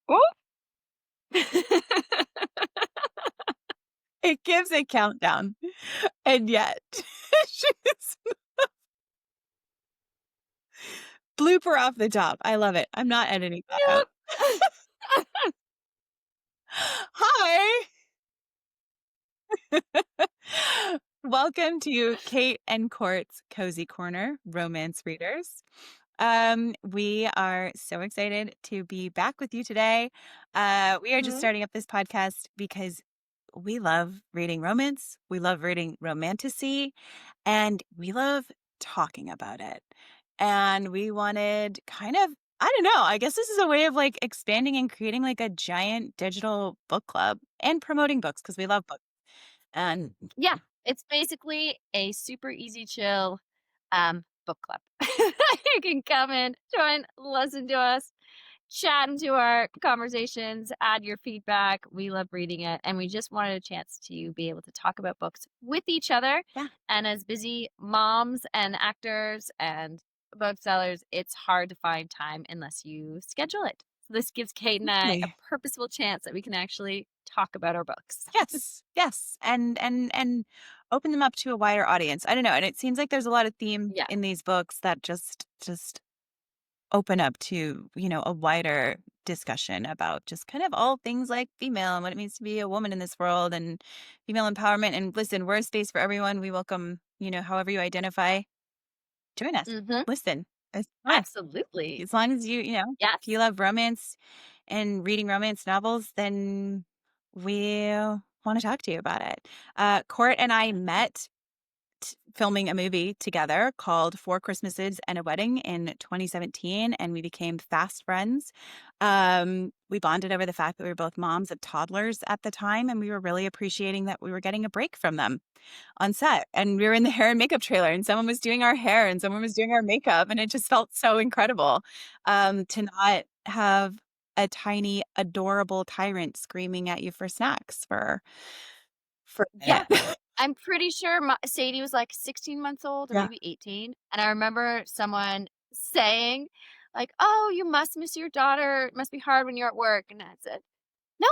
Oh. It gives a countdown, and yet she's blooper off the top. I love it. I'm not editing that out. Yep. Hi. Welcome to Kate and Court's Cozy Corner, Romance Readers. We are so excited to be back with you today. We are just Mhm. starting up this podcast because we love reading romance, we love reading romantasy, and we love talking about it. And we wanted kind of, I don't know, I guess this is a way of like expanding and creating like a giant digital book club and promoting books because we love books. And Yeah, it's basically a super easy chill, book club. You can come in, join, listen to us, chat into our conversations, add your feedback. We love reading it, and we just wanted a chance to be able to talk about books with each other. yeah, And as busy moms and actors and booksellers, it's hard to find time unless you schedule it. So this gives Kate and I a totally. purposeful chance that we can actually talk about our books. Yes, yes, and open them up to a wider audience. I don't know, and it seems like there's a lot of themes Yeah. in these books that just open up to, a wider discussion about just kind of all things like female and what it means to be a woman in this world and female empowerment. And listen, we're a space for everyone. We welcome, however you identify, join us. Hmm. Listen, it's fun. Absolutely. As long as if you Yes. love romance and reading romance novels, then we want to talk to you about it. Court and I met filming a movie together called Four Christmases and a Wedding in 2017, and we became fast friends. We bonded over the fact that we were both moms of toddlers at the time, and we were really appreciating that we were getting a break from them on set. And we were in the hair and makeup trailer, and someone was doing our hair and someone was doing our makeup, and it just felt so incredible to not have a tiny, adorable tyrant screaming at you for snacks for a Yeah. minute. I'm pretty sure Sadie was like 16 months old or Yeah. maybe 18. And I remember someone saying, like, oh, you must miss your daughter. It must be hard when you're at work. And I said, no,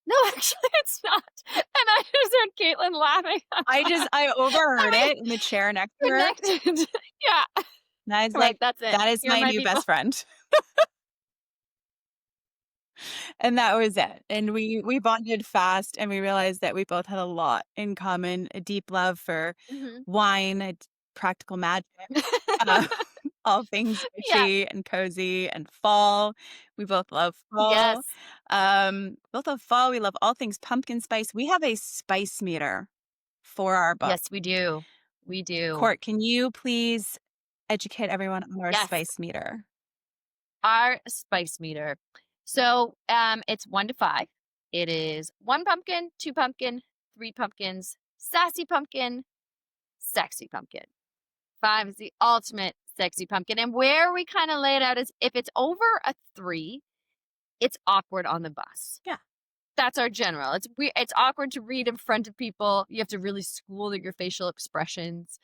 no, actually, it's not. And I just heard Caitlin laughing. I overheard I mean, it in the chair next to her, connected. Yeah. and I was I'm like, like, that's it. "That is You're my my new people. best friend." And that was it. And we bonded fast, and we realized that we both had a lot in common, a deep love for Hmm. wine, practical magic, uh, all things Yeah. witchy and cozy and fall. We both love fall. Yes. Both love fall. We love all things pumpkin spice. We have a spice meter for our book. Yes, we do. We do. Court, can you please educate everyone on our Yes. spice meter? Our spice meter. So, it's 1 to 5. It is 1 pumpkin, 2 pumpkin, 3 pumpkins, sassy pumpkin, sexy pumpkin. 5 is the ultimate sexy pumpkin, and where we kinda lay it out is if it's over a 3, it's awkward on the bus. Yeah. That's our general. It's awkward to read in front of people. You have to really school your facial expressions,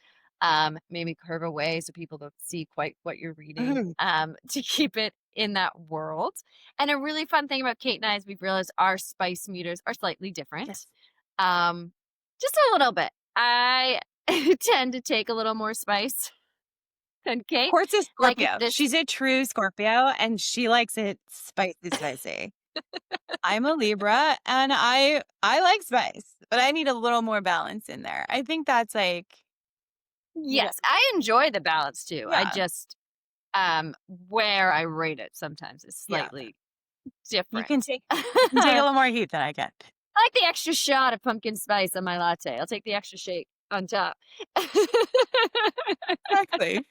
maybe curve away so people don't see quite what you're reading, Mhm. to keep it in that world. And a really fun thing about Kate and I is we've realized our spice meters are slightly different. Yes. Um, just a little bit. I tend to take a little more spice than Kate. Quartz is Like if Scorpio. this She's a true Scorpio, and she likes it spicy, spicy. I'm a Libra, and I like spice, but I need a little more balance in there. I think that's like, yeah, yes, I enjoy the balance too. I yeah, just where I rate it sometimes is yeah. slightly You different. can take you can take a I little more heat than I get. like the extra shot of pumpkin spice on my latte. I'll take the extra shake on top. Exactly.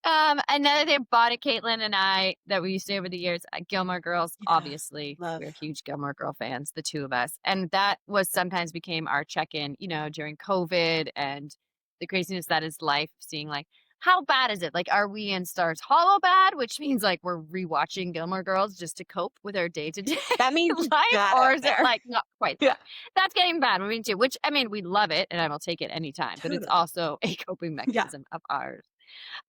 Another thing bought it, Caitlin and I, that we used to do over the years, Gilmore Girls, Yeah. obviously. Love. We're huge Gilmore Girl fans, the two of us. And that was sometimes became our check-in, during COVID and the craziness that is life, seeing like, how bad is it? Like, are we in Stars Hollow bad? Which means like we're rewatching Gilmore Girls just to cope with our day-to-day That means it's life, bad or out is it there. like not quite Yeah. that? That's getting bad. Moving to which I mean, we love it and I will take it anytime, but it's Totally. also a coping Yeah. mechanism of ours.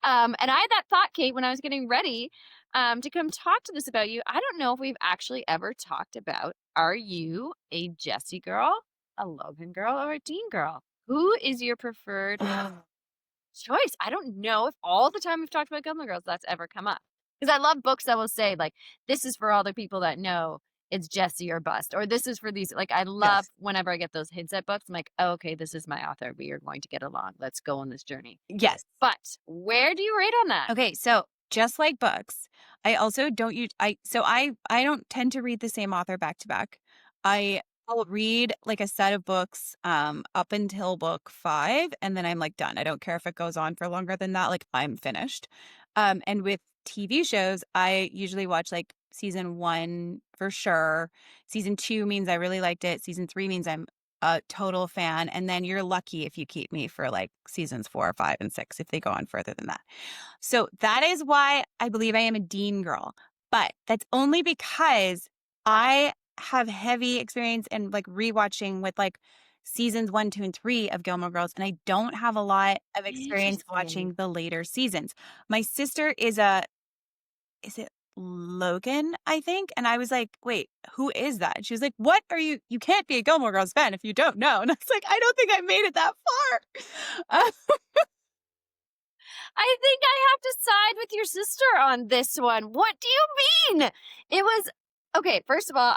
And I had that thought, Kate, when I was getting ready. to come talk to this about you. I don't know if we've actually ever talked about, are you a Jessie girl, a Logan girl, or a Dean girl? Who is your preferred choice? I don't know if all the time we've talked about Gilmore Girls that's ever come up. Because I love books that will say, like, this is for all the people that know it's Jessie or bust, or this is for these. Like, I love Yes. whenever I get those hints at books. I'm like, oh, okay, this is my author. We are going to get along. Let's go on this journey. Yes. But where do you rate on that? Okay, so just like books, I also don't use I don't tend to read the same author back to back. I'll read like a set of books up until book 5 and then I'm like done. I don't care if it goes on for longer than that, like I'm finished. And with TV shows, I usually watch like season 1 for sure. Season 2 means I really liked it. Season 3 means I'm a total fan, and then you're lucky if you keep me for like seasons 4, 5, and 6 if they go on further than that. So that is why I believe I am a Dean girl. But that's only because I have heavy experience in like rewatching with like seasons 1, 2, and 3 of Gilmore Girls, and I don't have a lot of experience Interesting. watching the later seasons. My sister is it Logan, I think? And I was like, wait, who is that? And she was like, what are you can't be a Gilmore Girls fan if you don't know. And I was like, I don't think I made it that far. Uh, I think I have to side with your sister on this one. What do you mean? It was okay. First of all,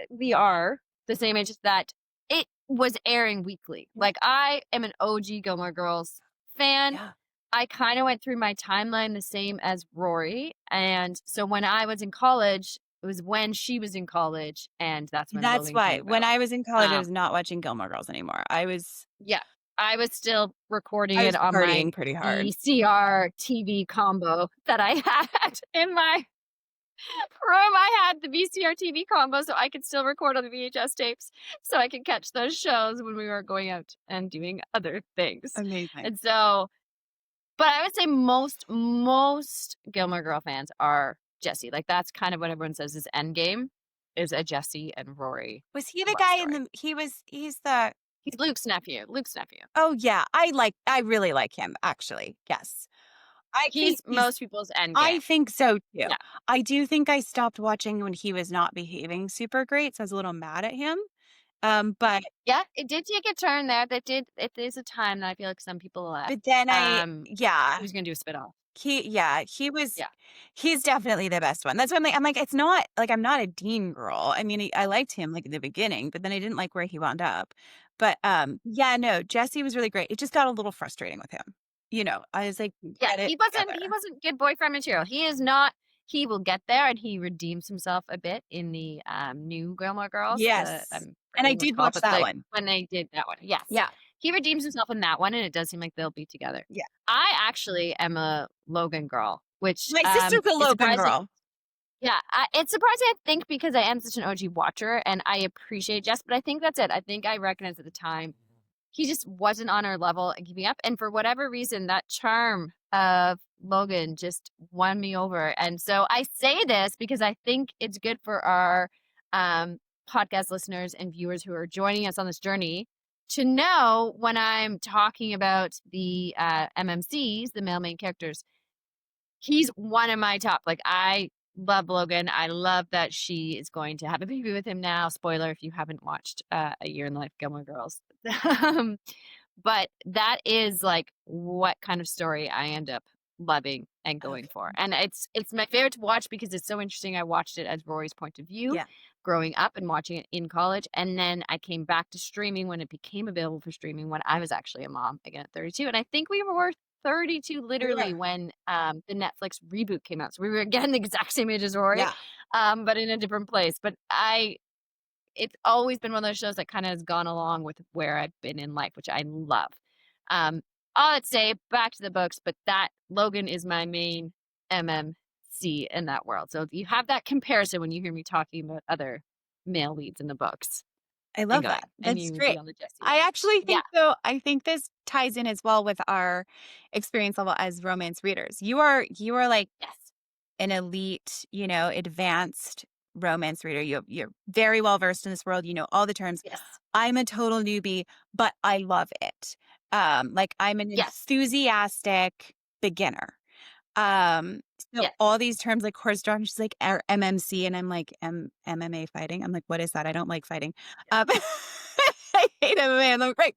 we are the same age as that. It was airing weekly. Like I am an OG Gilmore Girls fan. yeah. I kind of went through my timeline the same as Rory. And so when I was in college, it was when she was in college, and that's when That's Logan why. came When about. I was in college, I Um, was not watching Gilmore Girls anymore. yeah, I was still recording I it was on my partying pretty hard. VCR TV combo that I had in my room. I had the VCR TV combo so I could still record on the VHS tapes so I could catch those shows when we were going out and doing other things. Amazing. And so, but I would say most Gilmore Girl fans are Jesse. Like that's kind of what everyone says is Endgame is a Jesse and Rory Was he the love guy in story. he's the He's Luke's nephew. Luke's nephew. oh yeah, I really like him actually. Yes. I think He's most people's I Endgame. think so too. Yeah. I do think I stopped watching when he was not behaving super great, so I was a little mad at him. But Yeah, it did take a turn there. That did it is a time that I feel like some people left. then He was gonna do a spinoff. he was Yeah. he's definitely the best one. That's why I'm like, it's not like I'm not a Dean girl. I mean, I liked him like in the beginning, but then I didn't like where he wound up. But yeah, no, Jesse was really great. It just got a little frustrating with him. I was like, Yeah, get it he together. wasn't good boyfriend material. He is not. He will get there, and he redeems himself a bit in the new Gilmore Girls. The Yes. I'm And I forgetting what it's did called, watch but that the one. when they did that one, yes, Yeah. he redeems himself in that one, and it does seem like they'll be together. Yeah. I actually am a Logan girl, which My sister's a is Logan surprising. girl. Yeah, it's surprising. I think because I am such an OG watcher, and I appreciate Jess, but I think that's it. I think I recognized at the time he just wasn't on our level and keeping up. And for whatever reason, that charm of Logan just won me over. And so I say this because I think it's good for our um, podcast listeners and viewers who are joining us on this journey to know when I'm talking about the MMCs, the male main characters, he's one of my top. Like I love Logan. I love that she is going to have a baby with him now. Spoiler if you haven't watched A Year in the Life of Gilmore Girls. um, but that is like what kind of story I end up loving and going Okay. for. And it's my favorite to watch because it's so interesting. I watched it as Rory's point of view Yeah. growing up and watching it in college. And then I came back to streaming when it became available for streaming when I was actually a mom again at 32. And I think we were 32 We literally were. when the Netflix reboot came out. So we were again the exact same age as Rory, Yeah. but in a different place. But it's always been one of those shows that kind of has gone along with where I've been in life, which I love. All I'd say, back to the books, but that Logan is my main MMC in that world. So you have that comparison when you hear me talking about other male leads in the books I and love going, that. and That's you would be great. on the Jesse I one. actually Yeah. think though, I think this ties in as well with our experience level as romance readers. You are like Yes. an elite, advanced romance reader. You're very well versed in this world. You know all the terms. Yes. I'm a total newbie, but I love it. Like I'm an Yes. enthusiastic beginner. Um, so Yes. all these terms like horse drawn, she's like, or MMC, and I'm like, MMA fighting. I'm like, what is that? I don't like fighting. I hate MMA. I'm like, right,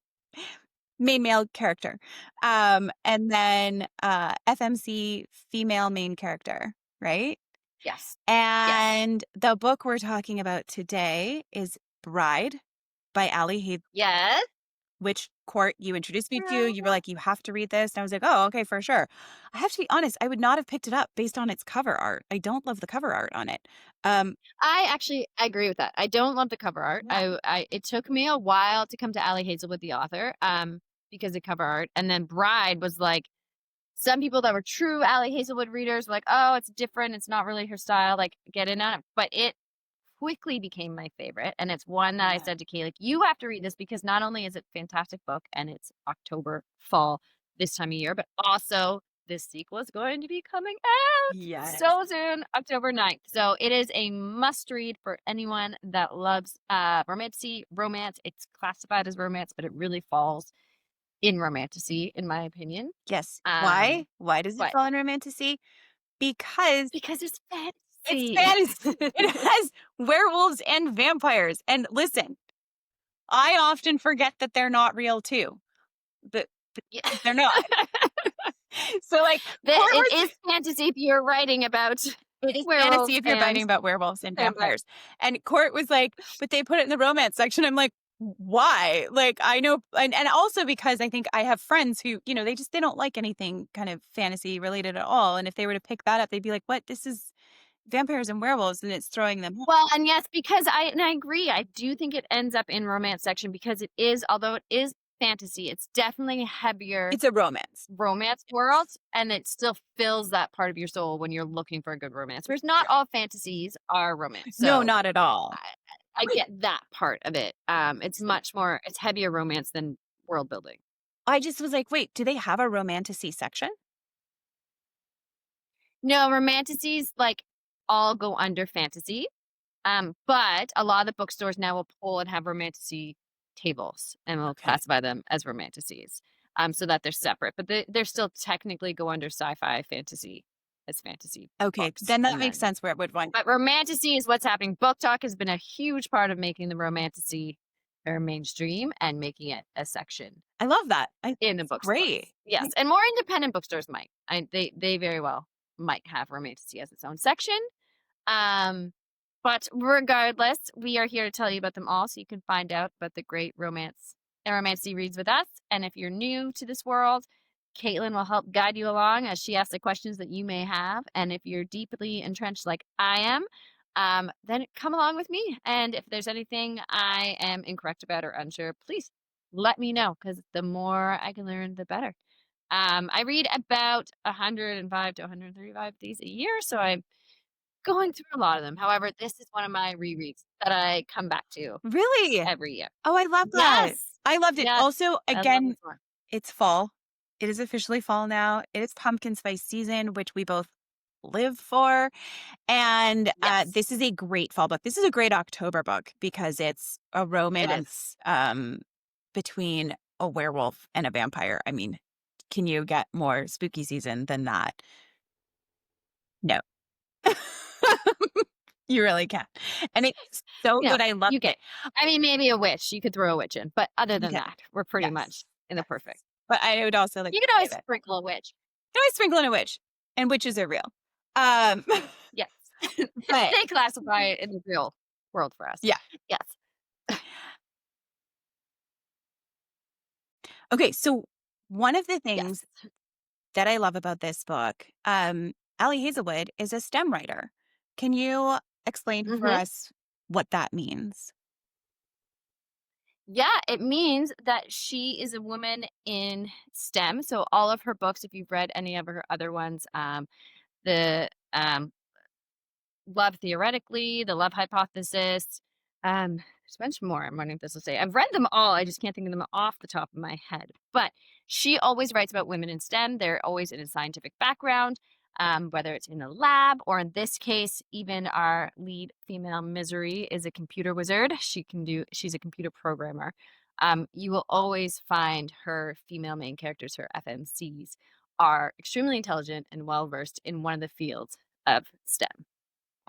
main male character. And then FMC, female main character, right? Yes. Yes. And the book we're talking about today is Bride by Ali Hazelwood, Yes. which Court you introduced me to. You were like, you have to read this. And I was like, oh, okay, for sure. I have to be honest, I would not have picked it up based on its cover art. I don't love the cover art on it. Um, I actually agree with that. I don't love the cover art. yeah. It took me a while to come to Ali Hazelwood, the author, because of cover art. And then Bride was like some people that were true Ali Hazelwood readers were like, oh, it's different. It's not really her style. Like, get in on it. But it quickly became my favorite. And it's one that I Yeah. said to Kay, like, you have to read this because not only is it a fantastic book and it's October, fall, this time of year, but also this sequel is going to be coming out Yes. so soon, October 9th. So it is a must read for anyone that loves romanticy, romance. It's classified as romance, but it really falls in romanticy, in my opinion. Yes. Um, Why? Why does it but fall in romantasy? Because because it's it's fantasy. fantasy. It has werewolves and vampires. And listen, I often forget that they're not real too. But Yeah. they're not. So like That Court it was is fantasy if you're writing about it is fantasy werewolves if you're and writing about werewolves and vampires. vampires. And Court was like, but they put it in the romance section. I'm like, why? Like I know and also because I think I have friends who, they don't like anything kind of fantasy related at all. And if they were to pick that up, they'd be like, what? This is vampires and werewolves and it's throwing them off. Well, and yes, because I agree. I do think it ends up in romance section because it is, although it is fantasy, it's definitely heavier It's a romance. romance world, and it still fills that part of your soul when you're looking for a good romance. Whereas not Yeah. all fantasies are romance. No, So not at all. I, I Wait, get that part of it. It's so much more, it's heavier romance than world building. I just was like, wait, do they have a romantasy section? No, romantasies like all go under fantasy. But a lot of the bookstores now will pull and have romantasy tables and will Okay. classify them as romantasies. So that they're separate, but they're still technically go under sci-fi fantasy as fantasy Okay. books. Then that And makes then sense where it would wind. but romantasy is what's happening. Book Talk has been a huge part of making the romantasy or mainstream and making it a section I love that. I think in the it's bookstores. great. Yes, and more independent bookstores might. They very well might have romantasy as its own section. Um, but regardless, we are here to tell you about them all so you can find out about the great romance and romancy reads with us. And if you're new to this world, Caitlin will help guide you along as she asks the questions that you may have. And if you're deeply entrenched like I am, then come along with me. And if there's anything I am incorrect about or unsure, please let me know because the more I can learn, the better. I read about 105 to 135 days a year, so I'm going through a lot of them. However, this is one of my rereads that I come back to Really? every year. Oh, I love that. Yes. I loved it. Yes. Also, I love again, this one. it's fall. It is officially fall now. It is pumpkin spice season, which we both live for. And Yes. this is a great fall book. This is a great October book because it's a It is. romance between a werewolf and a vampire. I mean, can you get more spooky season than that? No. You really can. And it's so You know, good. I loved you it. get I mean, maybe a witch. You could throw a witch in, but other You than can. that, we're pretty Yes. much in the Yes. perfect. But I would also like You to can say always that sprinkle a witch. you always sprinkle in a witch, and witches are real. Um, Yes. but They classify it in the real world for us. yeah. Yes. Okay. So one of the Yes. things that I love about this book, Ali Hazelwood is a STEM writer. Can you explain for Mhm. us what that means? Yeah, it means that she is a woman in STEM. So all of her books, if you've read any of her other ones, the Love Theoretically, The Love Hypothesis, there's a bunch more. I'm wondering if this will say. I've read them all. I just can't think of them off the top of my head. But she always writes about women in STEM. They're always in a scientific background, whether it's in a lab or in this case, even our lead female Misery is a computer wizard. She's a computer programmer. You will always find her female main characters, her FMCs, are extremely intelligent and well versed in one of the fields of STEM,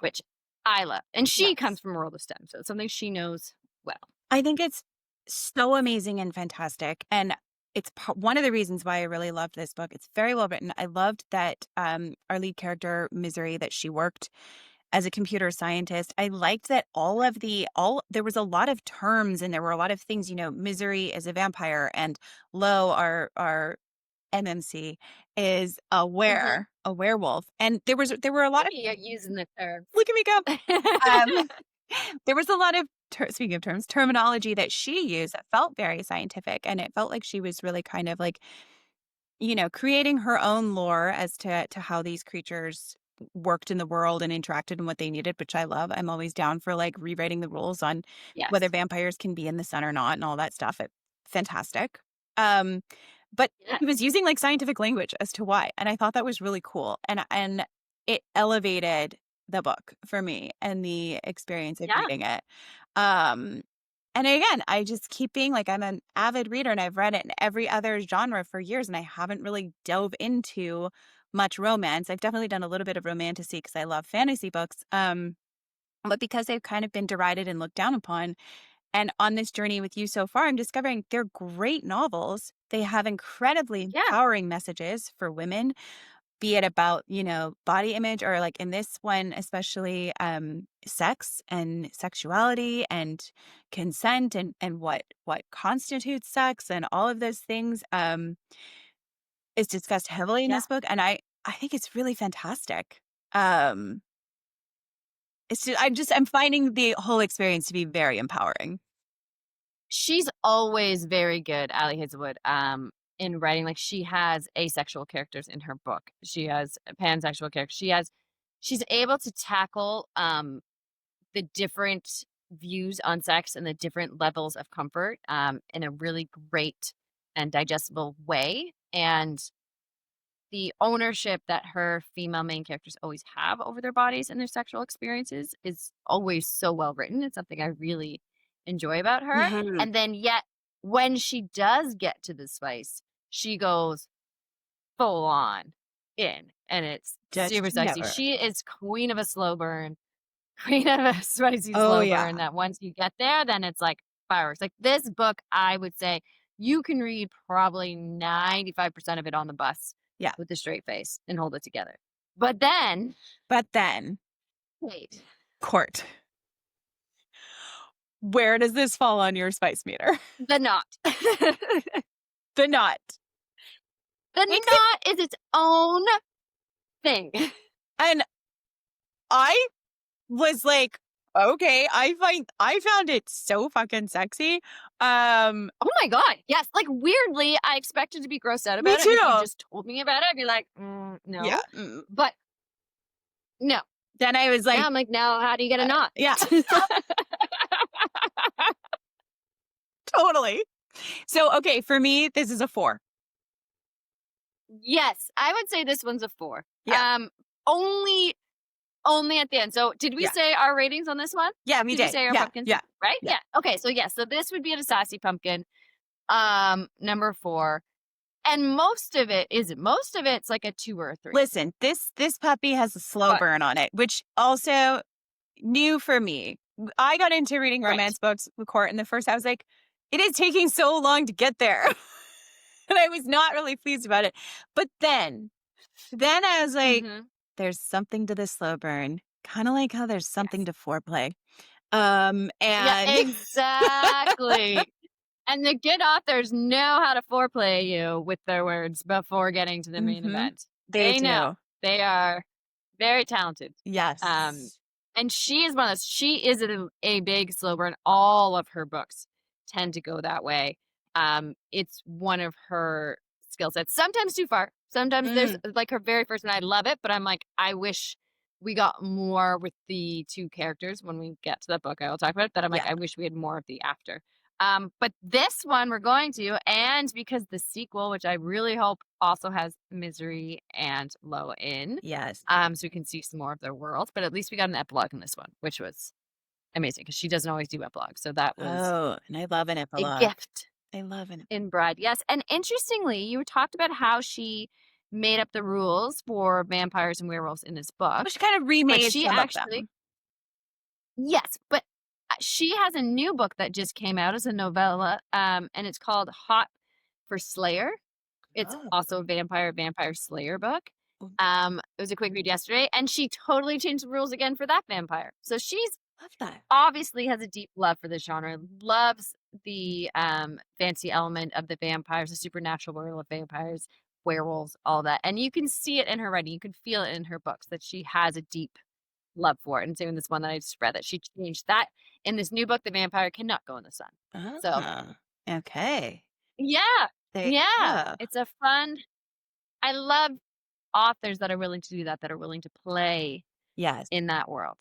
which I love. And she comes Yes. from a world of STEM, so it's something she knows well. I think it's so amazing and fantastic, and it's one of the reasons why I really loved this book. It's very well written. I loved that, our lead character, Misery, that she worked as a computer scientist. I liked that all there was a lot of terms and there were a lot of things, Misery is a vampire and Lo, our MMC, is Mhm. a werewolf, and there were a lot Look of at you using the terms. look at me go. Um, there was a lot of speaking of terms, terminology that she used that felt very scientific, and it felt like she was really kind of like, creating her own lore as to how these creatures worked in the world and interacted and what they needed, which I love. I'm always down for like rewriting the rules on whether Yes. vampires can be in the sun or not and all that stuff. Fantastic. Um, but Yes. he was using like scientific language as to why, and I thought that was really cool. And it elevated the book for me and the experience of Yeah. reading it. Um, and again, I just keep being like, I'm an avid reader and I've read it in every other genre for years and I haven't really dove into much romance. I've definitely done a little bit of romantasy because I love fantasy books. But because they've kind of been derided and looked down upon, and on this journey with you so far, I'm discovering they're great novels. They have incredibly Yeah. empowering messages for women, be it about, body image or like in this one, especially sex and sexuality and consent and what constitutes sex and all of those things is discussed heavily in Yeah. this book. And I think it's really fantastic. Um I'm finding the whole experience to be very empowering. She's always very good, Ali Hazelwood, in writing. Like, she has asexual characters in her book. She has pansexual characters. She's able to tackle, the different views on sex and the different levels of comfort, in a really great and digestible way, and the ownership that her female main characters always have over their bodies and their sexual experiences is always so well written. It's something I really enjoy about her. Mhm. And then yet when she does get to the spice, she goes full on in and it's Does super she sexy. ever? She is queen of a slow burn, queen of a spicy Oh, slow yeah. burn that once you get there, then it's like fireworks. Like this book, I would say you can read probably 95% of it on the bus Yeah. with a straight face and hold it together. But then, But then, wait, court. Where does this fall on your spice meter? the knot. The The knot. Makes it knot is its own thing. and I was like, "Okay, I found it so fucking sexy." Oh my god, yes. Like weirdly, I expected to be grossed out Me about it, and if you too. just told me about it, I'd be like, Yeah, no. But no. then I was Now like, I'm like, now how do you get a knot? yeah, totally. So, okay, for me, this is a 4. Yes, I would say this one's a 4. Yeah, Only only at the end. So, did we yeah, say our ratings on this one? yeah, we Did we did. say our Yeah, pumpkins? yeah, Right? yeah. Yeah. Okay, so yes, so this would be at a sassy pumpkin, number 4. And most of it's like a 2 or a 3. Listen, this puppy has a slow But burn on it, which also new for me. I got into reading right. romance books with Court, and the first I was like, "It is taking so long to get there," and I was not really pleased about it. But then I was like, Mhm. "There's something to the slow burn, kind of like how there's something Yes. to foreplay." Yeah, And exactly. And the good authors know how to foreplay you with their words before getting to the main hmm event. they They know. do. They are very talented. Um, Yes. and she is one of those she is a big slow burn. All of her books tend to go that way. It's one of her skill sets. Sometimes too far. Sometimes there's Mm, like her very first one, I love it, but I'm like, I wish we got more with the 2 characters when we get to that book. I will talk about it, but I'm like, yeah. I wish we had more of the after. But this one we're going to, and because the sequel, which I really hope also has Misery and Lo in, Yes. so we can see some more of their world. But at least we got an epilogue in this one, which was amazing because she doesn't always do epilogues. So that was Oh, and I love an a epilogue. gift I love an in Bride. Yes. And interestingly, you talked about how she made up the rules for vampires and werewolves in this book, But she kind of but remade she some of actually them. yes, but, she has a new book that just came out as a novella, and it's called Hot for Slayer. It's Oh. also a vampire slayer book. Oh, It was a quick read yesterday, and she totally changed the rules again for that vampire. So she's love that. obviously has a deep love for the genre, loves the, fancy element of the vampires, the supernatural world of vampires, werewolves, all that, and you can see it in her writing, you can feel it in her books that she has a deep love for it, and same with this one that I just read that she changed that in this new book, the vampire cannot go in the sun. So Ah, okay. yeah, There you yeah, go. it's a fun I love authors that are willing to do that, that are willing to play Yes. in that world.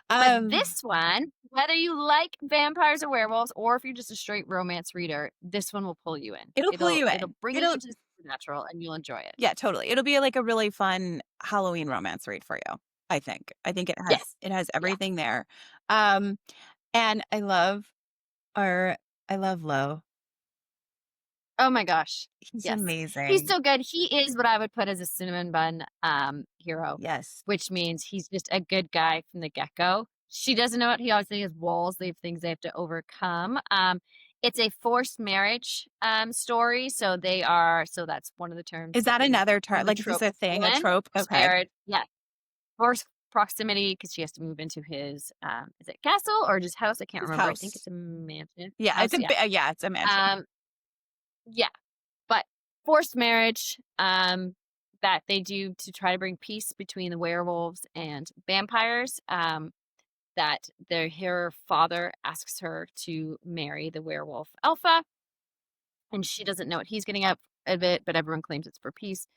But Um, this one, whether you like vampires or werewolves, or if you're just a straight romance reader, this one will pull you in. it'll pull It'll you it'll in. bring you It'll into the supernatural and you'll enjoy it. Yeah, totally. It'll be like a really fun Halloween romance read for you, I think. I think Yes. it has Yes. everything there. Um, and our I love Lo. Oh my gosh. He's Yes. He's amazing. so good. He is what I would put as a cinnamon bun, hero, Yes. which means he's just a good guy from the get-go. She doesn't know it. He obviously has walls. They have things they have to overcome. It's a forced marriage, story, so that's one of the terms Is that that we another one term? of the Like, is this tropes a thing, a again, trope? forced Okay. marriage. Yeah. Forced proximity because she has to move into his, is it castle or just house? I can't His remember. I think house. it's a mansion. Yeah, House, yeah. yeah, it's a mansion. Um, yeah. But forced marriage, that they do to try to bring peace between the werewolves and vampires, that her father asks her to marry the werewolf alpha, and she doesn't know what he's getting out of it, but everyone claims it's for peace.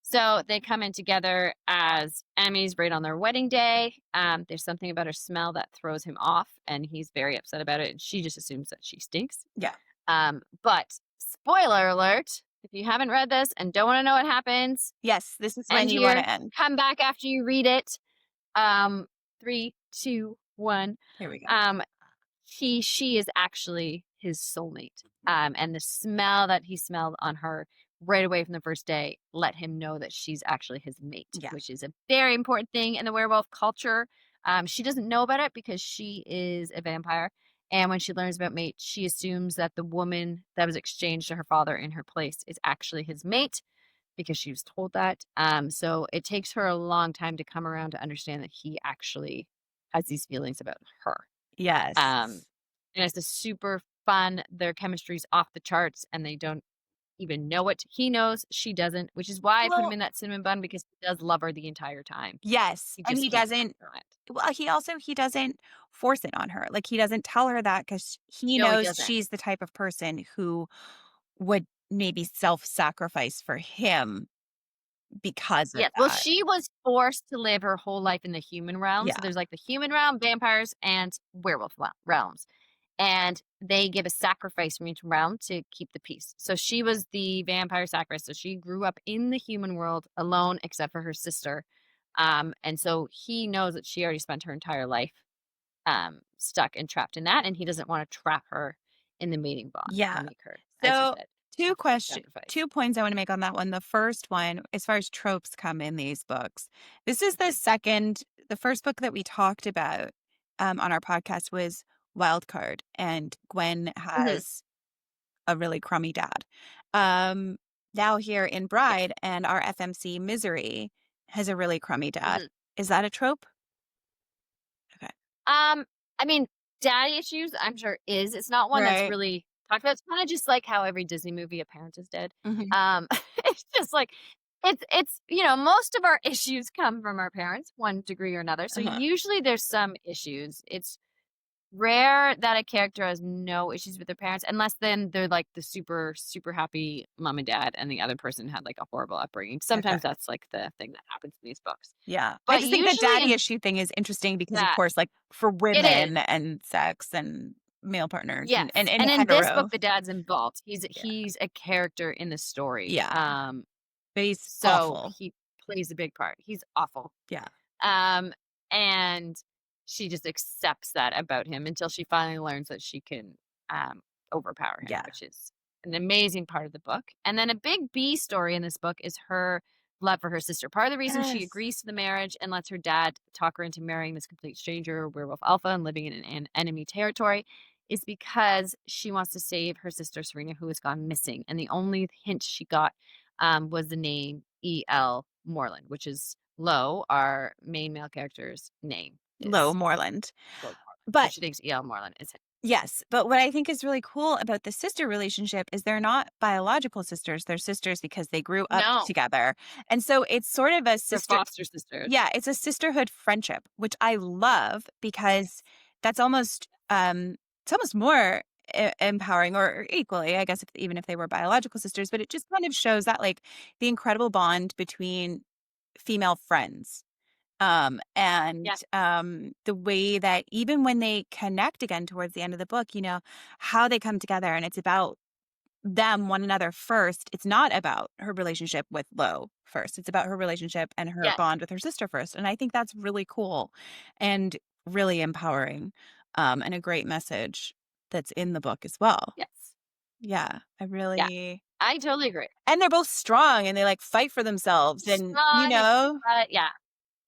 So they come in together as enemies right on their wedding day. There's something about her smell that throws him off, and he's very upset about it, and she just assumes that she stinks. Yeah. But spoiler alert, if you haven't read this and don't want to know what happens, Yes, this is when end you wanna here, end. come back after you read it. Um, 3, 2, 1. Here we go. Um, she is actually his soulmate. And the smell that he smelled on her right away from the first day let him know that she's actually his mate, Yeah. which is a very important thing in the werewolf culture. She doesn't know about it because she is a vampire. And when she learns about mate, she assumes that the woman that was exchanged to her father in her place is actually his mate because she was told that. So it takes her a long time to come around to understand that he actually has these feelings about her. Um, Yes. and it's a super fun. Their chemistry's off the charts, and they don't even know it. He knows, she doesn't, which is why I put him Well, in that cinnamon bun because he does love her the entire time. yes, He and just he can't doesn't act on it. well, he doesn't force it on her. Like, he doesn't tell her that because he No, he knows doesn't. she's the type of person who would maybe self-sacrifice for him because of Yes. Well, that. she was forced to live her whole life in the human realm. So Yeah. there's like the human realm, vampires, and werewolf realms. And they give a sacrifice from each realm to keep the peace. So she was the vampire sacrifice. So she grew up in the human world alone, except for her sister. And so he knows that she already spent her entire life stuck and trapped in that, and he doesn't want to trap her in the mating bond Yeah. and make her, as you So, said, 2 have to be question sacrificed. 2 points I wanna make on that one. The first one, as far as tropes come in these books, this is the first book that we talked about, on our podcast was Wildcard, and Gwen Hmm. has a really crummy dad. Um, Now here in Bride and our FMC Misery has a really crummy dad. Hmm. Is that a trope? Okay. I mean, daddy issues, I'm sure is. It's not one that's Right. really talked about. It's kind of just like how every Disney movie, a parent is dead. Mhm. It's just like it's most of our issues come from our parents, one degree or another. So Uh-huh. usually there's some issues. It's rare that a character has no issues with their parents, unless then they're like the super, super happy mom and dad, and the other person had like a horrible upbringing. Okay. Sometimes that's like the thing that happens in these books. Yeah. I But just think the usually daddy in issue thing is interesting because, of that, course, like, for it is. women and sex and male partners Yes, and and in this book, hetero. the dad's involved. He's Yeah. he's a character in the story. Yeah. But he's So awful. he plays a big part. He's awful. Yeah. Um, and she just accepts that about him until she finally learns that she can overpower him, Yeah. which is an amazing part of the book. And then a big B story in this book is her love for her sister. Part of the reason she Yes. agrees to the marriage and lets her dad talk her into marrying this complete stranger, Werewolf Alpha, and living in an enemy territory is because she wants to save her sister Serena, who has gone missing. And the only hint she got was the name E.L. Moreland, which is Lo, our main male character's name Low is Moreland. Lord Moreland. So But she thinks E.L. Moreland is him. yes, but what I think is really cool about the sister relationship is they're not biological sisters. They're sisters because they grew up No, together. And so it's sort of a they're sister. foster sisters. Yeah, it's a sisterhood friendship, which I love because Yes. that's almost it's almost more empowering or equally, I guess, even if they were biological sisters, but it just kind of shows that like the incredible bond between female friends. And Yeah. the way that even when they connect again towards the end of the book, how they come together and it's about them, one another first. It's not about her relationship with Lo first. It's about her relationship and her Yes. bond with her sister first. And I think that's really cool and really empowering, and a great message that's in the book as well. Yes. Yeah, I Yeah. really. I totally agree. And they're both strong and they like fight for themselves and, Strong and yeah.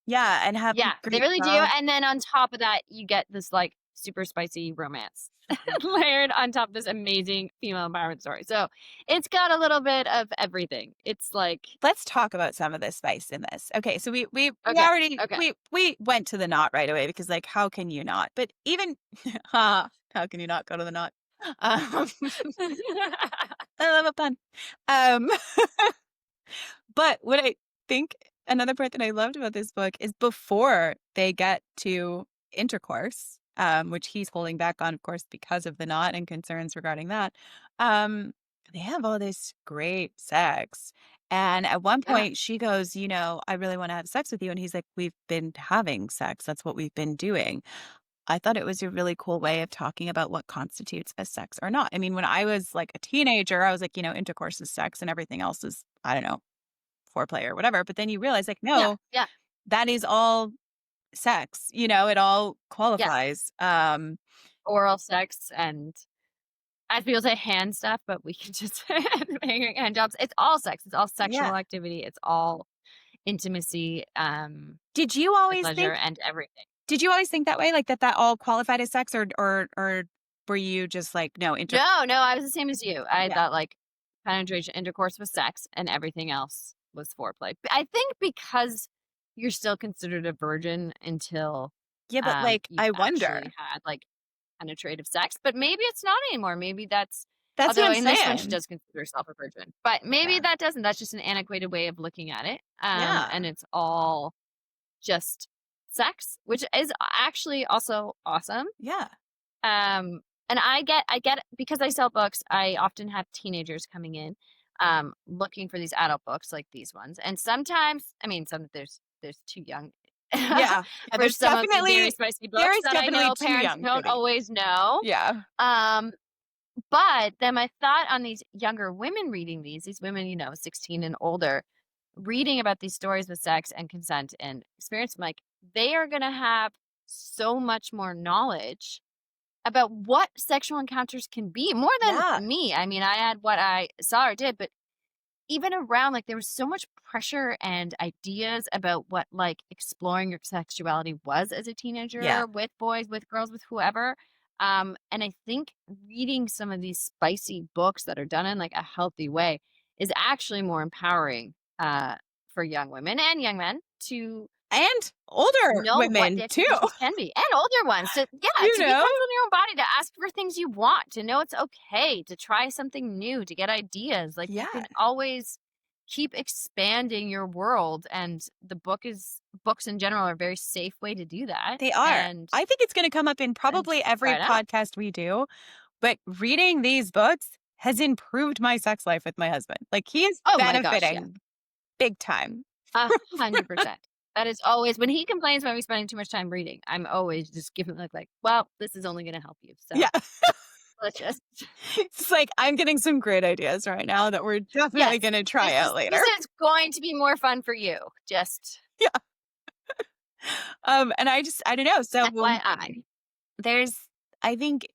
yeah, and have Yeah, they great really do, jobs. and then on top of that, you get this, like, super spicy romance layered on top of this amazing female empowerment story, so it's got a little bit of everything. It's like Let's talk about some of the spice in this. Okay, so we okay, already okay. we went to the knot right away because like how can you not? But even how can you not go to the knot? Um, I love a pun. Um, but what I think another part that I loved about this book is before they get to intercourse, which he's holding back on, of course, because of the knot and concerns regarding that. Um, they have all this great sex. And at one Yeah, point, she goes, I really want to have sex with you. And he's like, we've been having sex. That's what we've been doing. I thought it was a really cool way of talking about what constitutes as sex or not. I mean, when I was like a teenager, I was like, intercourse is sex and everything else is, I don't know, foreplay or whatever. But then you realize, like, yeah, no, yeah, that is all sex. It all yeah. qualifies. Oral sex and as people say, hand stuff, but we can just hand jobs. It's all sex, it's all Yeah. sexual activity, it's all intimacy, Did you and always pleasure think? and everything. Did you always think that way? Like that all qualified as sex, or were you just like no inter? No, no, I was the same as you. I Yeah. thought, like, penetration intercourse was sex and everything else was foreplay. I think because you're still considered a virgin until, Yeah, but like you've I actually wonder. had, like, penetrative sex, but maybe it's not anymore. Maybe that's That's what although I'm in this one, she saying. does consider herself a virgin, but maybe Yeah. that doesn't. That's just an antiquated way of looking at it, and Yeah. it's all just sex, which is actually also awesome. Yeah. And I get because I sell books, I often have teenagers coming in, looking for these adult books like these ones. And sometimes, I mean, there's too young Yeah. Yeah. for There's some of the very definitely spicy there books is that I definitely know too parents young for don't me. always know. Yeah. Um, but then my thought on these younger women reading these women, 16 and older, reading about these stories with sex and consent and experience, I'm like, they are gonna have so much more knowledge about what sexual encounters can be more than Yeah. me. I mean, I had what I saw or did, but even around, like, there was so much pressure and ideas about what, like, exploring your sexuality was as a Yeah. teenager with boys, with girls, with whoever. And I think reading some of these spicy books that are done in like a healthy way is actually more empowering for young women and young men to And older know what women too. destinations can be, and older ones to yeah, You to be know? comfortable in your own body, to ask for things you want, to know it's okay, to try something new, to get ideas, like, you Yeah. can always keep expanding your world, and books in general are a very safe way to do that, They are. and I think it's gonna come up in probably try every it out. podcast we do, but reading these books has improved my sex life with my husband. Like, he is Oh my gosh, yeah, benefiting big time. 100%. That is always when he complains about me spending too much time reading, I'm always just giving like, "Well, this is only gonna help you, so Yeah. let's just." It's like, I'm getting some great ideas right now that we're definitely Yes. gonna try This out is later. this is going to be more fun for you. Just Yeah. And I don't know. So, FYI. there's I think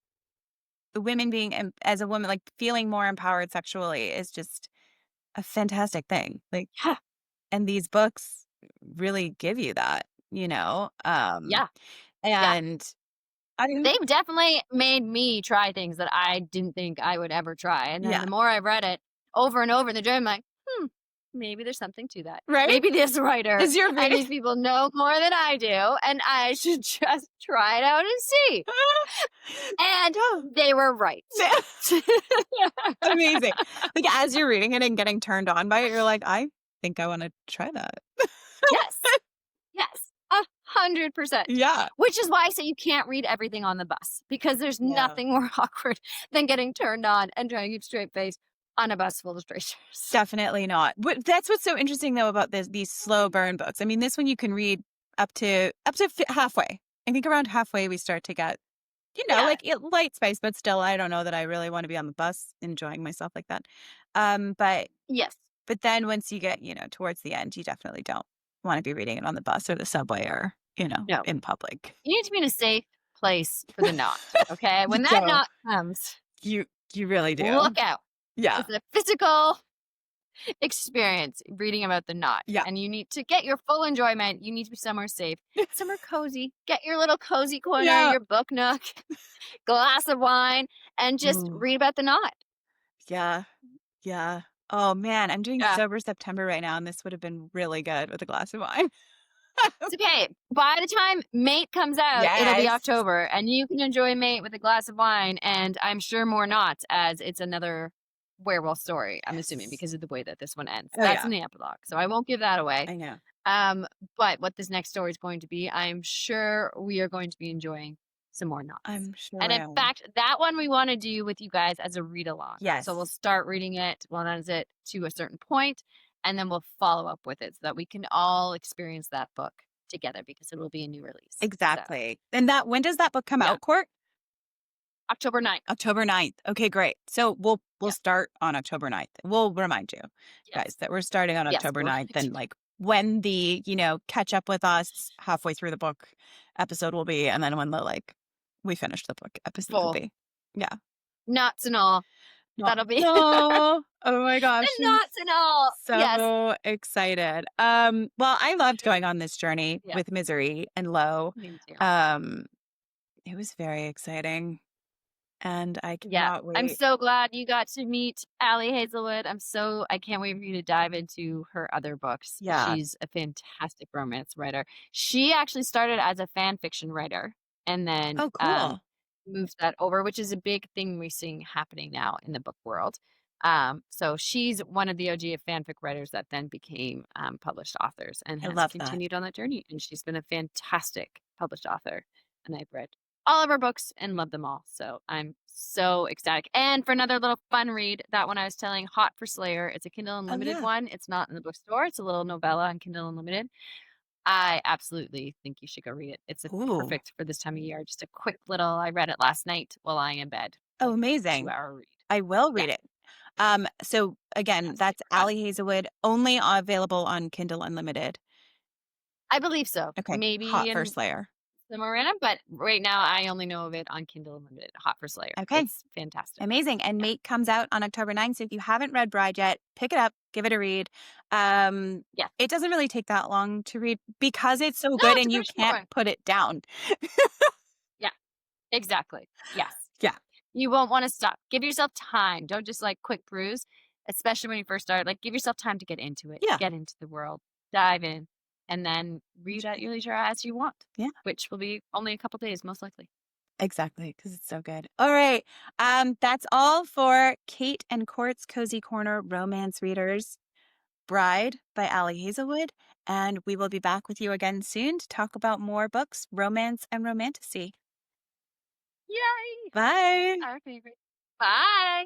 women being as a woman, like, feeling more empowered sexually is just a fantastic thing. Like, Yeah. and these books really give you that, Yeah, yeah. and I They've definitely made me try things that I didn't think I would ever try, and then yeah, the more I've read it over and over in the journey, I'm like, "Hmm, maybe there's something to that. right? Maybe this writer Is your and reading these people know more than I do, and I should just try it out and see." And Oh, they were right. amazing. Like, as you're reading it and getting turned on by it, you're like, "I think I wanna try that." Yes. Yes, 100%. Yeah. Which is why I say you can't read everything on the bus because there's Yeah. nothing more awkward than getting turned on and trying to keep straight face on a bus full of strangers. Definitely not. But that's what's so interesting though about these slow burn books. I mean, this one you can read up to halfway. I think around halfway we start to get, Yeah. like light spice, but still, I don't know that I really want to be on the bus enjoying myself like that. But Yes. then once you get, towards the end, you definitely don't want to be reading it on the bus or the subway or, No. in public. You need to be in a safe place for the knot, okay? You When that don't. knot comes, You really do. look out. Yeah. It's a physical experience reading about the knot, Yeah. and you need to get your full enjoyment. You need to be somewhere safe, somewhere cozy. Get your little cozy corner, Yeah. your book nook, glass of wine, and just Mm. read about the knot. Yeah. Yeah. Oh man, I'm doing Yeah. sober September right now, and this would have been really good with a glass of wine. It's okay. By the time Mate comes out, it'll be Yes. October, and you can enjoy Mate with a glass of wine, and I'm sure more knots, as it's another werewolf story, I'm assuming, Yes. because of the way that this one ends. Oh That's yeah, in the epilogue, so I won't give that away. I know. Um, but what this next story is going to be, I'm sure we are going to be enjoying some more knots. I'm sure And I in am. fact, that one we want to do with you guys as a read along. So we'll Yes, start reading it, we'll end it to a certain point, and then we'll follow up with it so that we can all experience that book together because it will be a new release. So exactly. And when does that book come yeah, out, Court? October 9th. October 9th. Okay, great. So we'll Yeah. start on October 9th. We'll remind you guys Yes. that we're starting on Yes. October 9th, and like when the, catch up with us halfway through the book episode will be, and then when the we finish the book episode will Full be. Yeah. knots and all. No. That'll be No. Oh my the gosh. I'm knots and all. Yes. so excited. Well, I loved going on this journey Yeah. with Misery and Low. Me too. Um, it was very exciting, and I Yeah. cannot I'm wait. so glad you got to meet Ali Hazelwood. I can't wait for you to dive into her other books. Yeah. She's a fantastic romance writer. She actually started as a fan fiction writer and then Oh, cool. moved that over, which is a big thing we're seeing happening now in the book world. So she's one of the OG of fanfic writers that then became published authors and I has love that. continued on that journey. And she's been a fantastic published author. And I've read all of her books and love them all. So I'm so ecstatic. And for another little fun read, that one I was telling, Hot for Slayer. It's a Kindle Oh, Unlimited yeah. one. It's not in the bookstore. It's a little novella on Kindle Unlimited. I absolutely think you should go read it. It's a Ooh. perfect for this time of year. Just a quick little, I read it last night while lying in bed. Oh, Like amazing. 2 hour read. I will Yeah. read it. So again, Yeah, that's super fun. Ali Hazelwood, only available on Kindle Unlimited. I believe so. Okay. Maybe Hot for in Slayer. somewhere random, but right now I only know of it on Kindle Unlimited. Hot for Slayer. Okay. It's fantastic. Amazing. And Yeah. Mate comes out on October 9th. So if you haven't read Bride yet, pick it up, give it a read. Yeah. It doesn't really take that long to read because it's so No, good it's a and you pretty short can't one. put it down. Yeah. Exactly. Yes. Yeah. You won't want to stop. Give yourself time. Don't just like quick peruse, especially when you first start. Like give yourself time to get into it, Yeah. get into the world, dive in, and then read at your leisure as you want. Yeah. Which will be only a couple days, most likely. Exactly. Because it's so good. All right. That's all for Kate and Court's Cozy Corner Romance Readers. Bride by Ali Hazelwood. And we will be back with you again soon to talk about more books, romance, and romantasy. Yay! Bye. Our favorite. Bye.